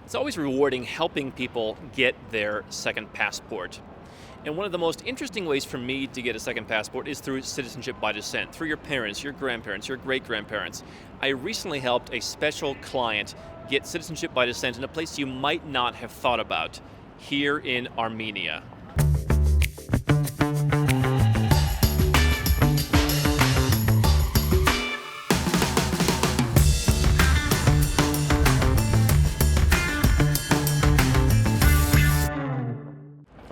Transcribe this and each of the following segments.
It's always rewarding helping people get their second passport. And one of the most interesting ways for me to get a second passport is through citizenship by descent, through your parents, your grandparents, your great-grandparents. I recently helped a special client get citizenship by descent in a place you might not have thought about, here in Armenia.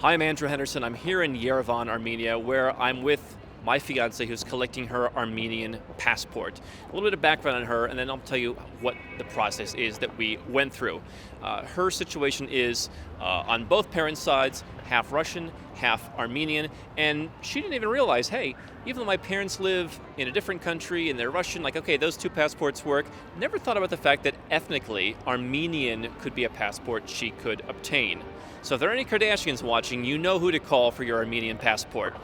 Hi, I'm Andrew Henderson. I'm here in Yerevan, Armenia, where I'm with my fiance who's collecting her Armenian passport. A little bit of background on her, and then I'll tell you what the process is that we went through. Her situation is on both parents' sides, half Russian, half Armenian, and she didn't even realize, hey, even though my parents live in a different country and they're Russian, like, okay, those two passports work. Never thought about the fact that ethnically, Armenian could be a passport she could obtain. So if there are any Kardashians watching, you know who to call for your Armenian passport.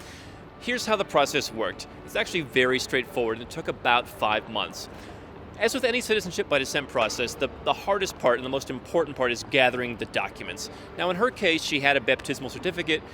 Here's how the process worked. It's actually very straightforward, and it took about 5 months. As with any citizenship by descent process, the hardest part and the most important part is gathering the documents. Now, in her case, she had a baptismal certificate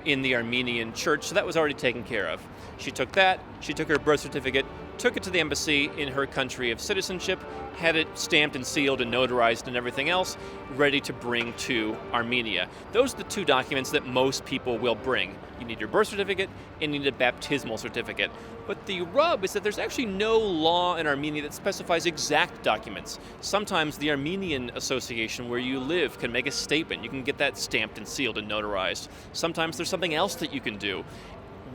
in the Armenian church, so that was already taken care of. She took that, she took her birth certificate, took it to the embassy in her country of citizenship, had it stamped and sealed and notarized and everything else, ready to bring to Armenia. Those are the two documents that most people will bring. You need your birth certificate and you need a baptismal certificate. But the rub is that there's actually no law in Armenia that specifies exact documents. Sometimes the Armenian association where you live can make a statement. You can get that stamped and sealed and notarized. Sometimes there's something else that you can do.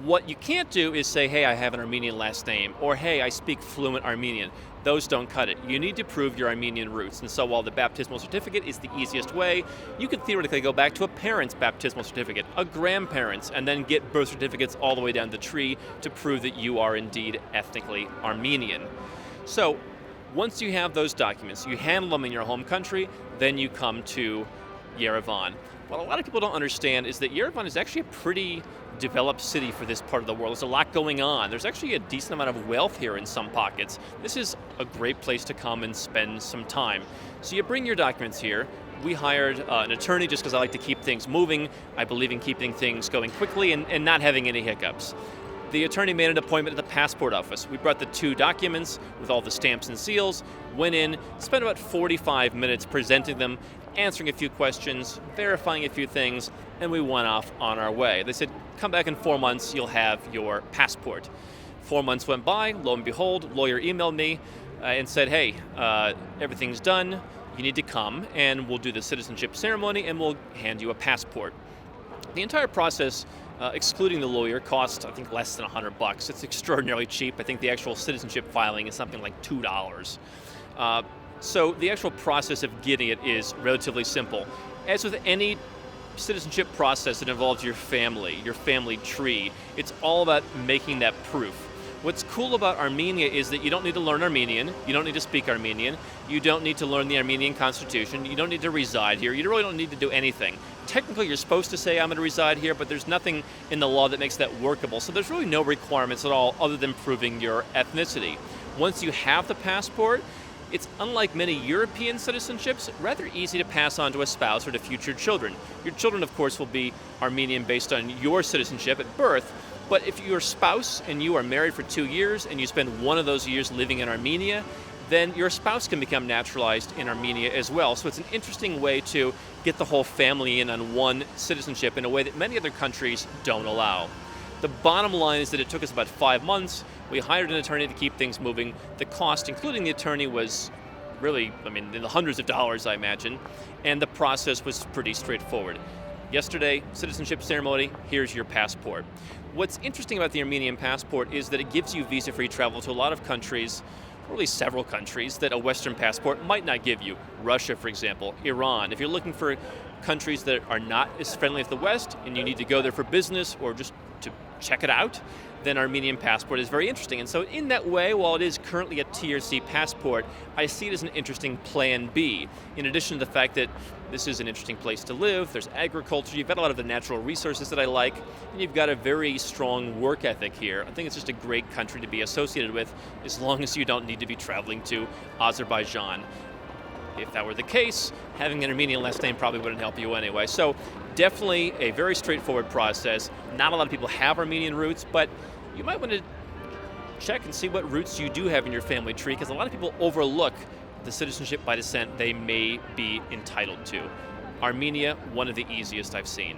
What you can't do is say, hey, I have an Armenian last name, or hey, I speak fluent Armenian. Those don't cut it. You need to prove your Armenian roots. And so while the baptismal certificate is the easiest way, you could theoretically go back to a parent's baptismal certificate, a grandparent's, and then get birth certificates all the way down the tree to prove that you are indeed ethnically Armenian. So once you have those documents, you handle them in your home country, then you come to Yerevan. What a lot of people don't understand is that Yerevan is actually a pretty developed city for this part of the world. There's a lot going on. There's actually a decent amount of wealth here in some pockets. This is a great place to come and spend some time. So you bring your documents here. We hired an attorney just because I like to keep things moving. I believe in keeping things going quickly and not having any hiccups. The attorney made an appointment at the passport office. We brought the two documents with all the stamps and seals, went in, spent about 45 minutes presenting them, answering a few questions, verifying a few things, and we went off on our way. They said, come back in 4 months, you'll have your passport. 4 months went by, lo and behold, lawyer emailed me and said, hey, everything's done, you need to come, and we'll do the citizenship ceremony, and we'll hand you a passport. The entire process, excluding the lawyer, cost, I think, less than $100. It's extraordinarily cheap. I think the actual citizenship filing is something like $2. So the actual process of getting it is relatively simple. As with any citizenship process that involves your family tree, it's all about making that proof. What's cool about Armenia is that you don't need to learn Armenian, you don't need to speak Armenian, you don't need to learn the Armenian constitution, you don't need to reside here, you really don't need to do anything. Technically, you're supposed to say I'm going to reside here, but there's nothing in the law that makes that workable, so there's really no requirements at all other than proving your ethnicity. Once you have the passport, it's unlike many European citizenships, rather easy to pass on to a spouse or to future children. Your children, of course, will be Armenian based on your citizenship at birth, but if your spouse and you are married for 2 years and you spend one of those years living in Armenia, then your spouse can become naturalized in Armenia as well. So it's an interesting way to get the whole family in on one citizenship in a way that many other countries don't allow. The bottom line is that it took us about 5 months. We hired an attorney to keep things moving. The cost, including the attorney, was really, in the hundreds of dollars, I imagine, and the process was pretty straightforward. Yesterday, citizenship ceremony, here's your passport. What's interesting about the Armenian passport is that it gives you visa-free travel to a lot of countries, really several countries, that a Western passport might not give you. Russia, for example, Iran. If you're looking for countries that are not as friendly as the West and you need to go there for business or just to check it out, then Armenian passport is very interesting. And so in that way, while it is currently a Tier C passport, I see it as an interesting plan B. In addition to the fact that this is an interesting place to live, there's agriculture, you've got a lot of the natural resources that I like, and you've got a very strong work ethic here. I think it's just a great country to be associated with as long as you don't need to be traveling to Azerbaijan. if that were the case, having an Armenian last name probably wouldn't help you anyway. So definitely a very straightforward process. Not a lot of people have Armenian roots, but you might want to check and see what roots you do have in your family tree, because a lot of people overlook the citizenship by descent they may be entitled to. Armenia, one of the easiest I've seen.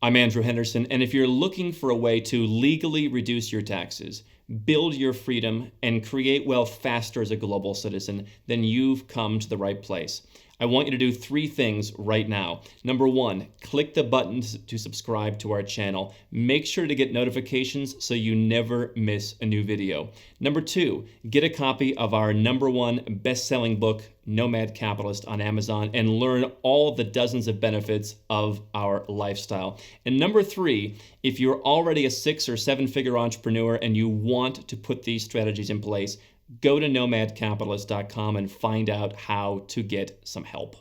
I'm Andrew Henderson, and if you're looking for a way to legally reduce your taxes, build your freedom, and create wealth faster as a global citizen, then you've come to the right place. I want you to do 3 things right now. Number 1, click the button to subscribe to our channel. Make sure to get notifications so you never miss a new video. Number 2, get a copy of our #1 best-selling book, Nomad Capitalist, on Amazon, and learn all the dozens of benefits of our lifestyle. And number 3, if you're already a 6 or 7-figure entrepreneur and you want to put these strategies in place, go to nomadcapitalist.com and find out how to get some help.